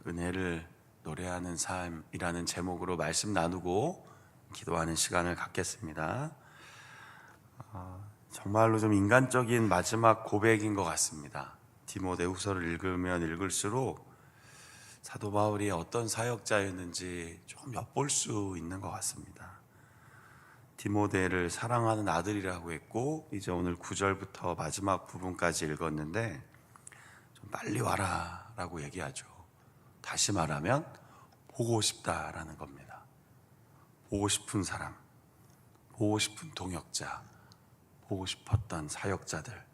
은혜를 노래하는 삶이라는 제목으로 말씀 나누고 기도하는 시간을 갖겠습니다. 정말로 좀 인간적인 마지막 고백인 것 같습니다. 디모데후서를 읽으면 읽을수록 사도 바울이 어떤 사역자였는지 좀 엿볼 수 있는 것 같습니다. 디모데를 사랑하는 아들이라고 했고, 이제 오늘 9절부터 마지막 부분까지 읽었는데 좀 빨리 와라 라고 얘기하죠. 다시 말하면 보고 싶다라는 겁니다. 보고 싶은 사람, 보고 싶은 동역자, 보고 싶었던 사역자들.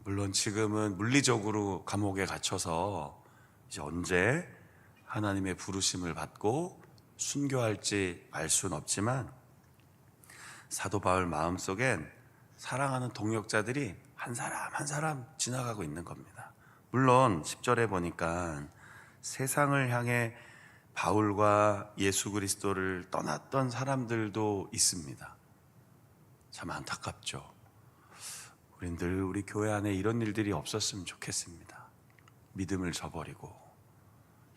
물론 지금은 물리적으로 감옥에 갇혀서 이제 언제 하나님의 부르심을 받고 순교할지 알 수는 없지만, 사도 바울 마음속엔 사랑하는 동역자들이 한 사람 한 사람 지나가고 있는 겁니다. 물론 10절에 보니까 세상을 향해 바울과 예수 그리스도를 떠났던 사람들도 있습니다. 참 안타깝죠. 우린 늘 우리 교회 안에 이런 일들이 없었으면 좋겠습니다. 믿음을 저버리고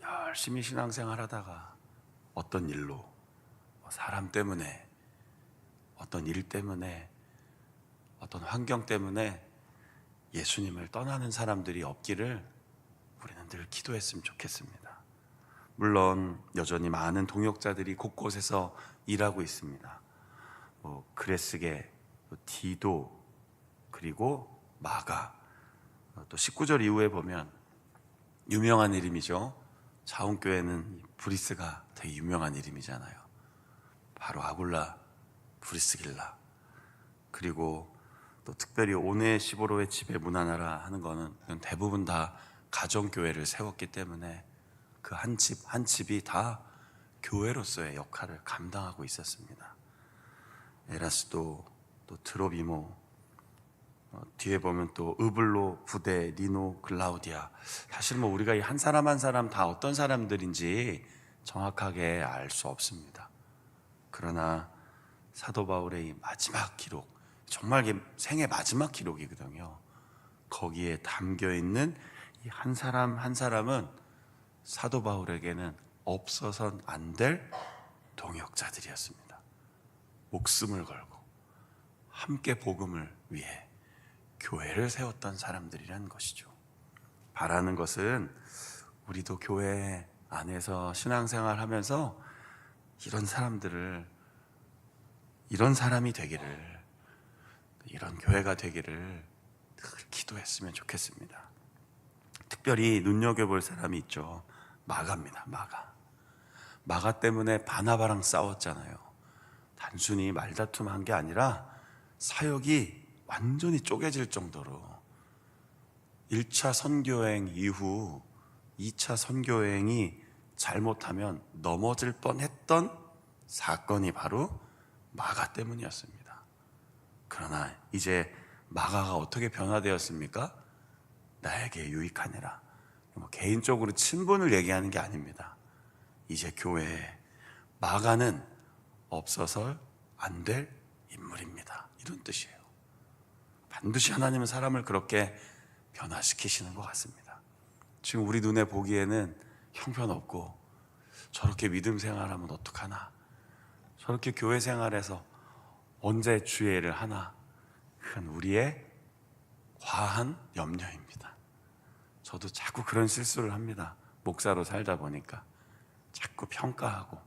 열심히 신앙생활 하다가 어떤 일로, 사람 때문에, 어떤 일 때문에, 어떤 환경 때문에 예수님을 떠나는 사람들이 없기를 우리는 늘 기도했으면 좋겠습니다. 물론 여전히 많은 동역자들이 곳곳에서 일하고 있습니다. 그레스게, 디도, 그리고 마가. 또 19절 이후에 보면 유명한 이름이죠. 자원교회는 브리스가 되게 유명한 이름이잖아요. 바로 아굴라, 브리스길라. 그리고 또 특별히 오네시보로의 집에 문안하라 하는 거는 대부분 다 가정교회를 세웠기 때문에 그 한 집 한 집이 다 교회로서의 역할을 감당하고 있었습니다. 에라스도, 또 트로비모, 뒤에 보면 또 으블로, 부데, 리노, 글라우디아. 사실 우리가 이 한 사람 한 사람 다 어떤 사람들인지 정확하게 알 수 없습니다. 그러나 사도 바울의 이 마지막 기록, 정말 이게 생의 마지막 기록이거든요. 거기에 담겨있는 이 한 사람 한 사람은 사도 바울에게는 없어서는 안 될 동역자들이었습니다. 목숨을 걸고 함께 복음을 위해 교회를 세웠던 사람들이라는 것이죠. 바라는 것은 우리도 교회 안에서 신앙생활 하면서 이런 사람들을, 이런 사람이 되기를, 이런 교회가 되기를 늘 기도했으면 좋겠습니다. 특별히 눈여겨볼 사람이 있죠. 마가입니다. 마가 때문에 바나바랑 싸웠잖아요. 단순히 말다툼한 게 아니라 사역이 완전히 쪼개질 정도로 1차 선교행 이후 2차 선교행이 잘못하면 넘어질 뻔했던 사건이 바로 마가 때문이었습니다. 그러나 이제 마가가 어떻게 변화되었습니까? 나에게 유익하니라. 개인적으로 친분을 얘기하는 게 아닙니다. 이제 교회에 마가는 없어서 안 될 인물입니다. 이런 뜻이에요. 반드시 하나님은 사람을 그렇게 변화시키시는 것 같습니다. 지금 우리 눈에 보기에는 형편없고, 저렇게 믿음 생활하면 어떡하나, 저렇게 교회 생활에서 언제 주의를 하나, 그건 우리의 과한 염려입니다. 저도 자꾸 그런 실수를 합니다. 목사로 살다 보니까 자꾸 평가하고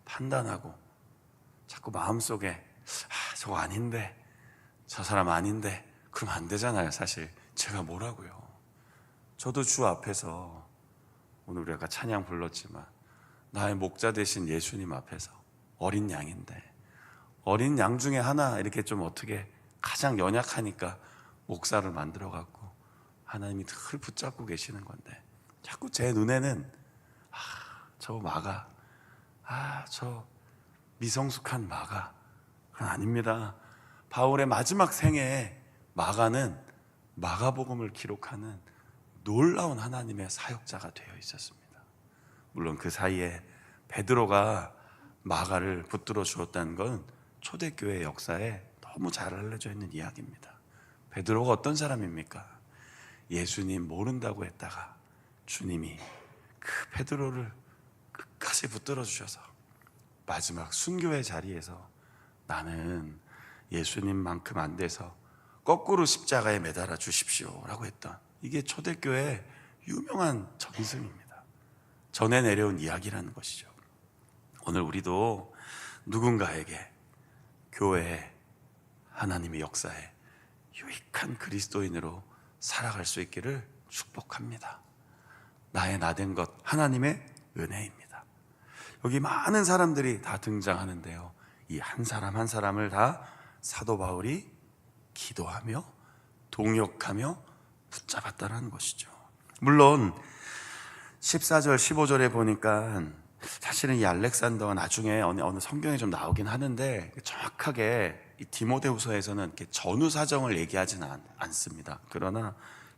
판단하고, 자꾸 마음속에 저거 아닌데, 저 사람 아닌데, 그러면 안 되잖아요. 사실 제가 뭐라고요. 저도 주 앞에서, 오늘 우리가 찬양 불렀지만 나의 목자 되신 예수님 앞에서 어린 양인데, 어린 양 중에 하나 이렇게 좀 어떻게 가장 연약하니까 목사를 만들어 갖고 하나님이 늘 붙잡고 계시는 건데, 자꾸 제 눈에는 저 마가, 저 미성숙한 마가. 그건 아닙니다. 바울의 마지막 생애에 마가는 마가복음을 기록하는 놀라운 하나님의 사역자가 되어 있었습니다. 물론 그 사이에 베드로가 마가를 붙들어 주었다는 건 초대교회 역사에 너무 잘 알려져 있는 이야기입니다. 베드로가 어떤 사람입니까? 예수님 모른다고 했다가 주님이 그 베드로를 끝까지 붙들어 주셔서 마지막 순교의 자리에서 나는 예수님만큼 안 돼서 거꾸로 십자가에 매달아 주십시오 라고 했던, 이게 초대교회의 유명한 전승입니다. 전해 내려온 이야기라는 것이죠. 오늘 우리도 누군가에게 교회에, 하나님의 역사에 유익한 그리스도인으로 살아갈 수 있기를 축복합니다. 나의 나된 것 하나님의 은혜입니다. 여기 많은 사람들이 다 등장하는데요, 이 한 사람 한 사람을 다 사도 바울이 기도하며 동역하며 붙잡았다는 것이죠. 물론 14절 15절에 보니까 사실은 이 알렉산더가 나중에 어느 성경에 좀 나오긴 하는데, 정확하게 이 디모데후서에서는 이렇게 전후 사정을 얘기하지는 않습니다. 그러나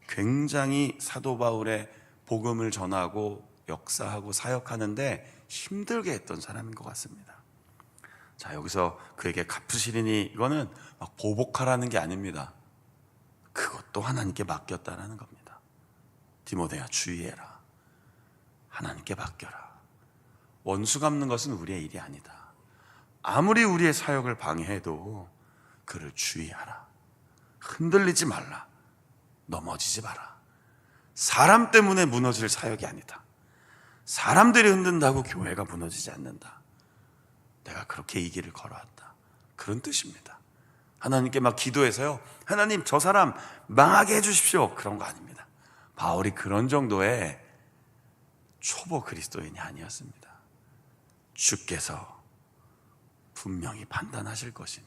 굉장히 사도 바울의 복음을 전하고 역사하고 사역하는데 힘들게 했던 사람인 것 같습니다. 자, 여기서 그에게 갚으시리니, 이거는 막 보복하라는 게 아닙니다. 그것도 하나님께 맡겼다라는 겁니다. 디모데야, 주의해라. 하나님께 맡겨라. 원수 갚는 것은 우리의 일이 아니다. 아무리 우리의 사역을 방해해도 그를 주의하라. 흔들리지 말라. 넘어지지 마라. 사람 때문에 무너질 사역이 아니다. 사람들이 흔든다고 교회가 무너지지 않는다. 내가 그렇게 이 길을 걸어왔다. 그런 뜻입니다. 하나님께 막 기도해서요, 하나님 저 사람 망하게 해주십시오, 그런 거 아닙니다. 바울이 그런 정도의 초보 그리스도인이 아니었습니다. 주께서 분명히 판단하실 것이니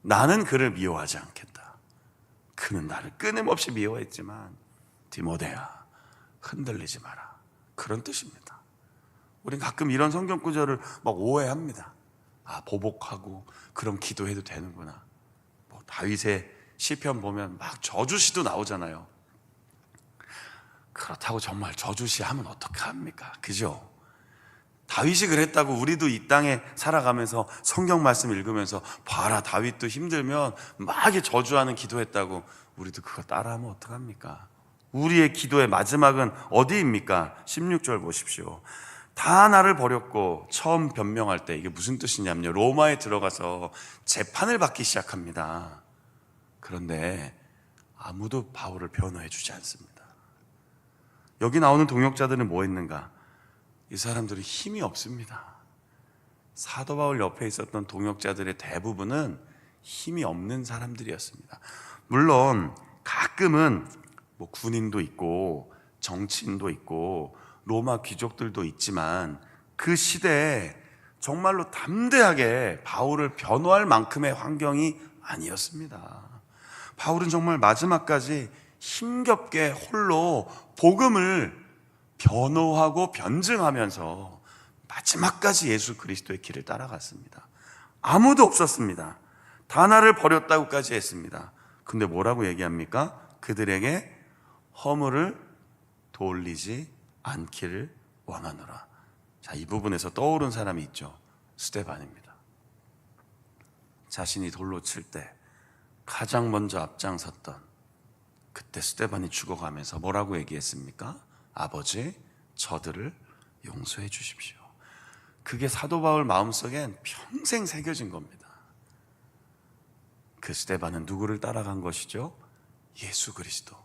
나는 그를 미워하지 않겠다. 그는 나를 끊임없이 미워했지만 디모데야, 흔들리지 마라. 그런 뜻입니다. 우린 가끔 이런 성경 구절을 막 오해합니다. 아, 보복하고 그럼 기도해도 되는구나. 뭐 다윗의 시편 보면 막 저주시도 나오잖아요. 그렇다고 정말 저주시 하면 어떡합니까? 그죠? 다윗이 그랬다고 우리도 이 땅에 살아가면서 성경 말씀 읽으면서 봐라, 다윗도 힘들면 막 저주하는 기도했다고 우리도 그거 따라하면 어떡합니까? 우리의 기도의 마지막은 어디입니까? 16절 보십시오. 다 나를 버렸고, 처음 변명할 때 이게 무슨 뜻이냐면요, 로마에 들어가서 재판을 받기 시작합니다. 그런데 아무도 바울을 변호해 주지 않습니다. 여기 나오는 동역자들은 뭐 했는가? 이 사람들이 힘이 없습니다. 사도 바울 옆에 있었던 동역자들의 대부분은 힘이 없는 사람들이었습니다. 물론 가끔은 뭐 군인도 있고 정치인도 있고 로마 귀족들도 있지만, 그 시대에 정말로 담대하게 바울을 변호할 만큼의 환경이 아니었습니다. 바울은 정말 마지막까지 힘겹게 홀로 복음을 변호하고 변증하면서 마지막까지 예수 그리스도의 길을 따라갔습니다. 아무도 없었습니다. 다 나를 버렸다고까지 했습니다. 근데 뭐라고 얘기합니까? 그들에게 허물을 돌리지 않기를 원하노라. 자, 이 부분에서 떠오른 사람이 있죠. 스데반입니다. 자신이 돌로 칠 때 가장 먼저 앞장섰던, 그때 스데반이 죽어가면서 뭐라고 얘기했습니까? 아버지, 저들을 용서해 주십시오. 그게 사도 바울 마음속엔 평생 새겨진 겁니다. 그 스데반은 누구를 따라간 것이죠? 예수 그리스도.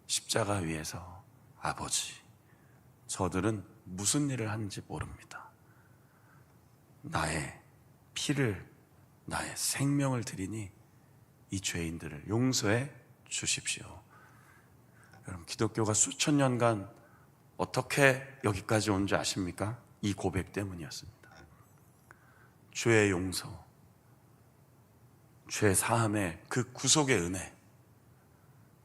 십자가 위에서 아버지, 저들은 무슨 일을 하는지 모릅니다. 나의 피를, 나의 생명을 드리니 이 죄인들을 용서해 주십시오. 여러분, 기독교가 수천 년간 어떻게 여기까지 온 줄 아십니까? 이 고백 때문이었습니다. 죄의 용서, 죄 사함의 그 구속의 은혜,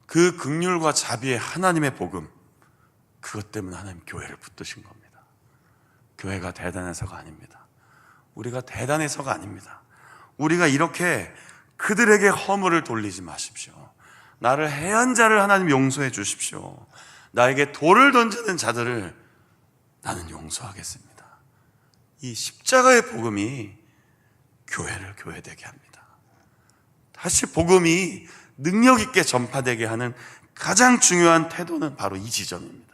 그 긍휼과 자비의 하나님의 복음, 그것 때문에 하나님 교회를 붙드신 겁니다. 교회가 대단해서가 아닙니다. 우리가 대단해서가 아닙니다. 우리가 이렇게 그들에게 허물을 돌리지 마십시오. 나를 해한 자를 하나님 용서해 주십시오. 나에게 돌을 던지는 자들을 나는 용서하겠습니다. 이 십자가의 복음이 교회를 교회되게 합니다. 다시 복음이 능력 있게 전파되게 하는 가장 중요한 태도는 바로 이 지점입니다.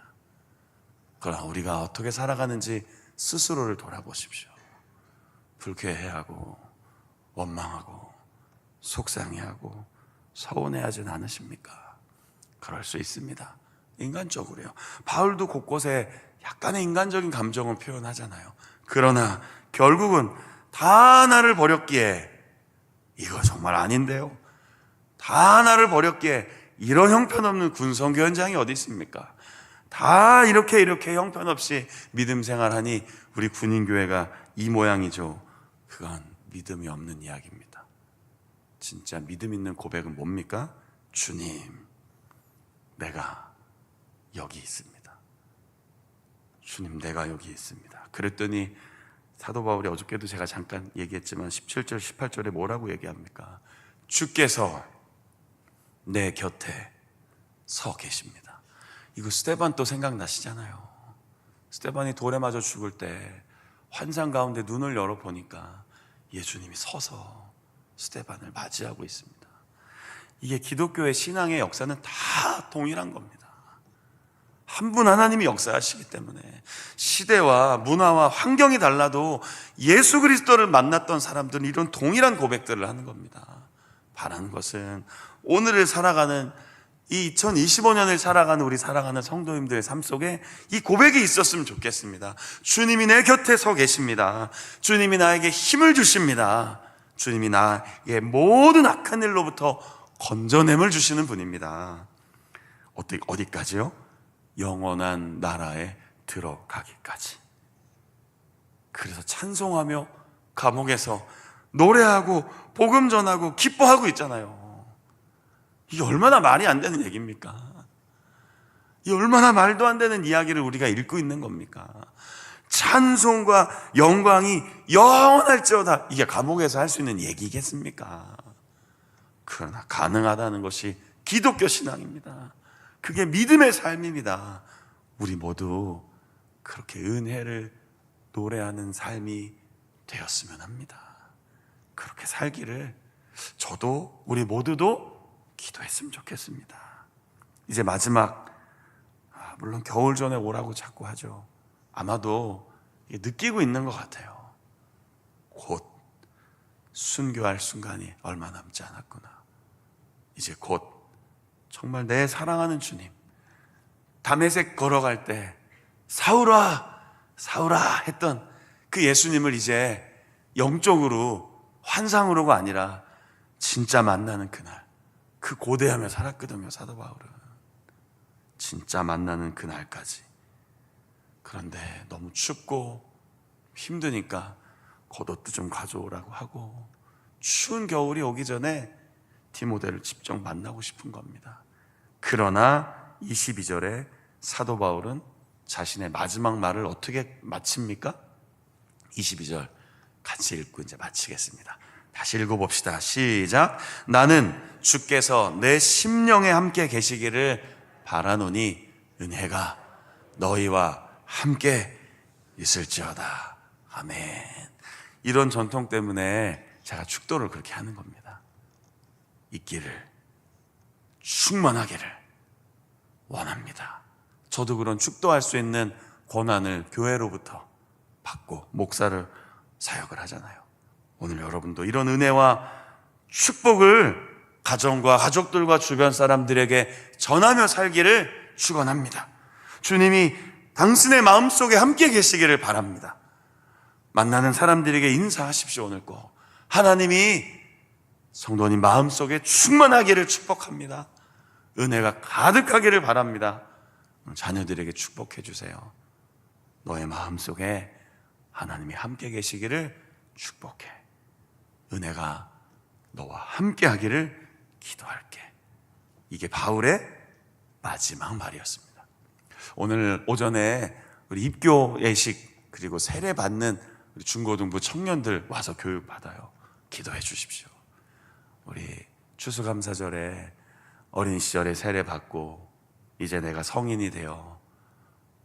그러나 우리가 어떻게 살아가는지 스스로를 돌아보십시오. 불쾌해하고 원망하고 속상해하고 서운해하진 않으십니까? 그럴 수 있습니다. 인간적으로요. 바울도 곳곳에 약간의 인간적인 감정은 표현하잖아요. 그러나 결국은 다 나를 버렸기에, 이거 정말 아닌데요, 다 나를 버렸기에 이런 형편없는 군성교 현장이 어디 있습니까? 다 이렇게 형편없이 믿음 생활하니 우리 군인교회가 이 모양이죠. 그건 믿음이 없는 이야기입니다. 진짜 믿음 있는 고백은 뭡니까? 주님, 내가 여기 있습니다. 주님, 내가 여기 있습니다. 그랬더니 사도 바울이 어저께도 제가 잠깐 얘기했지만 17절 18절에 뭐라고 얘기합니까? 주께서 내 곁에 서 계십니다. 이거 스데반 또 생각나시잖아요. 스데반이 돌에 맞아 죽을 때 환상 가운데 눈을 열어보니까 예수님이 서서 스데반을 맞이하고 있습니다. 이게 기독교의 신앙의 역사는 다 동일한 겁니다. 한 분 하나님이 역사하시기 때문에 시대와 문화와 환경이 달라도 예수 그리스도를 만났던 사람들은 이런 동일한 고백들을 하는 겁니다. 바라는 것은 오늘을 살아가는, 이 2025년을 살아가는 우리 사랑하는 성도님들의 삶 속에 이 고백이 있었으면 좋겠습니다. 주님이 내 곁에 서 계십니다. 주님이 나에게 힘을 주십니다. 주님이 나의 모든 악한 일로부터 건져냄을 주시는 분입니다. 어디까지요? 영원한 나라에 들어가기까지. 그래서 찬송하며 감옥에서 노래하고 복음 전하고 기뻐하고 있잖아요. 이게 얼마나 말이 안 되는 얘기입니까? 이 얼마나 말도 안 되는 이야기를 우리가 읽고 있는 겁니까? 찬송과 영광이 영원할지어다. 이게 감옥에서 할 수 있는 얘기겠습니까? 그러나 가능하다는 것이 기독교 신앙입니다. 그게 믿음의 삶입니다. 우리 모두 그렇게 은혜를 노래하는 삶이 되었으면 합니다. 그렇게 살기를 저도 우리 모두도 기도했으면 좋겠습니다. 이제 마지막, 물론 겨울 전에 오라고 자꾸 하죠. 아마도 느끼고 있는 것 같아요. 곧 순교할 순간이 얼마 남지 않았구나. 이제 곧 정말 내 사랑하는 주님, 다메섹 걸어갈 때 사울아 사울아 했던 그 예수님을 이제 영적으로 환상으로가 아니라 진짜 만나는 그날, 그 고대하며 살았거든요. 사도 바울은 진짜 만나는 그날까지. 그런데 너무 춥고 힘드니까 겉옷도 좀 가져오라고 하고, 추운 겨울이 오기 전에 디모데를 직접 만나고 싶은 겁니다. 그러나 22절에 사도 바울은 자신의 마지막 말을 어떻게 마칩니까? 22절 같이 읽고 이제 마치겠습니다. 다시 읽어봅시다. 시작. 나는 주께서 내 심령에 함께 계시기를 바라노니 은혜가 너희와 함께 있을지어다. 아멘. 이런 전통 때문에 제가 축도를 그렇게 하는 겁니다. 있기를, 충만하기를 원합니다. 저도 그런 축도할 수 있는 권한을 교회로부터 받고 목사를 사역을 하잖아요. 오늘 여러분도 이런 은혜와 축복을 가정과 가족들과 주변 사람들에게 전하며 살기를 축원합니다. 주님이 당신의 마음속에 함께 계시기를 바랍니다. 만나는 사람들에게 인사하십시오. 오늘 꼭 하나님이 성도님 마음속에 충만하기를 축복합니다. 은혜가 가득하기를 바랍니다. 자녀들에게 축복해 주세요. 너의 마음속에 하나님이 함께 계시기를 축복해. 은혜가 너와 함께 하기를 기도할게. 이게 바울의 마지막 말이었습니다. 오늘 오전에 우리 입교 예식 그리고 세례 받는 우리 중고등부 청년들 와서 교육 받아요. 기도해 주십시오. 우리 추수감사절에 어린 시절에 세례 받고 이제 내가 성인이 되어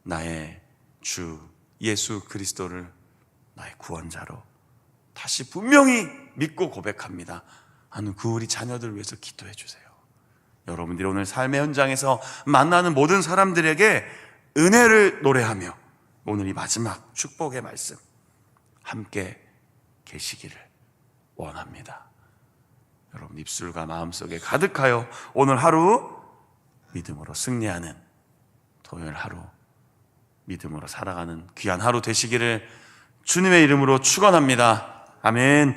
나의 주 예수 그리스도를 나의 구원자로 다시 분명히 믿고 고백합니다 하는 그 우리 자녀들을 위해서 기도해 주세요. 여러분들이 오늘 삶의 현장에서 만나는 모든 사람들에게 은혜를 노래하며 오늘 이 마지막 축복의 말씀 함께 계시기를 원합니다. 여러분 입술과 마음속에 가득하여 오늘 하루 믿음으로 승리하는 토요일 하루 믿음으로 살아가는 귀한 하루 되시기를 주님의 이름으로 축원합니다. 아멘.